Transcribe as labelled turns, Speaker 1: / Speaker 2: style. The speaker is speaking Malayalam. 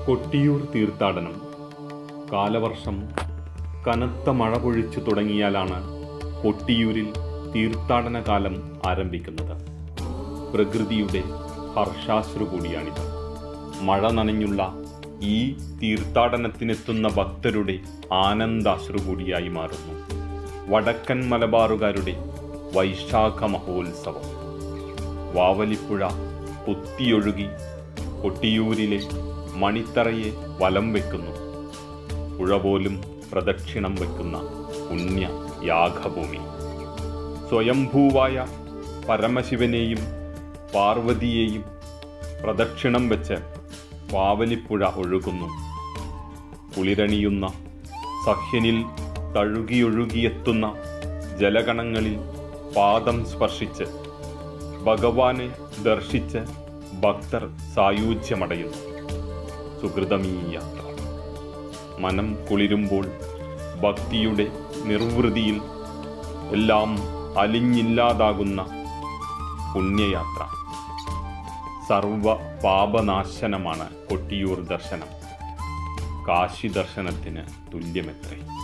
Speaker 1: കൊട്ടിയൂർ തീർത്ഥാടനം. കാലവർഷം കനത്ത മഴ പൊഴിച്ചു തുടങ്ങിയാലാണ് കൊട്ടിയൂരിൽ തീർത്ഥാടന കാലം ആരംഭിക്കുന്നത്. പ്രകൃതിയുടെ ഹർഷാശ്രു കൂടിയാണിത്. മഴ നനഞ്ഞുള്ള ഈ തീർത്ഥാടനത്തിനെത്തുന്ന ഭക്തരുടെ ആനന്ദാശ്രു കൂടിയായി മാറുന്നു വടക്കൻ മലബാറുകാരുടെ വൈശാഖ മഹോത്സവം. വാവലിപ്പുഴ കുത്തിയൊഴുകി കൊട്ടിയൂരിലെ മണിത്തറയെ വലം വയ്ക്കുന്നു. പുഴ പോലും പ്രദക്ഷിണം വയ്ക്കുന്ന പുണ്യ യാഗഭൂമി. സ്വയംഭൂവായ പരമശിവനെയും പാർവതിയെയും പ്രദക്ഷിണം വെച്ച് വാവലിപ്പുഴ ഒഴുകുന്നു. കുളിരണിയുന്ന സഹ്യനിൽ തഴുകിയൊഴുകിയെത്തുന്ന ജലകണങ്ങളിൽ പാദം സ്പർശിച്ച് ഭഗവാനെ ദർശിച്ച് ഭക്തർ സായുജ്യമടയുന്നു. സുഹൃതമീ യാത്ര മനം കുളിരുമ്പോൾ ഭക്തിയുടെ നിർവൃതിയിൽ എല്ലാം അലിഞ്ഞില്ലാതാകുന്ന പുണ്യയാത്ര. സർവ പാപനാശനമാണ് കൊട്ടിയൂർ ദർശനം. കാശി ദർശനത്തിന് തുല്യമത്രേ.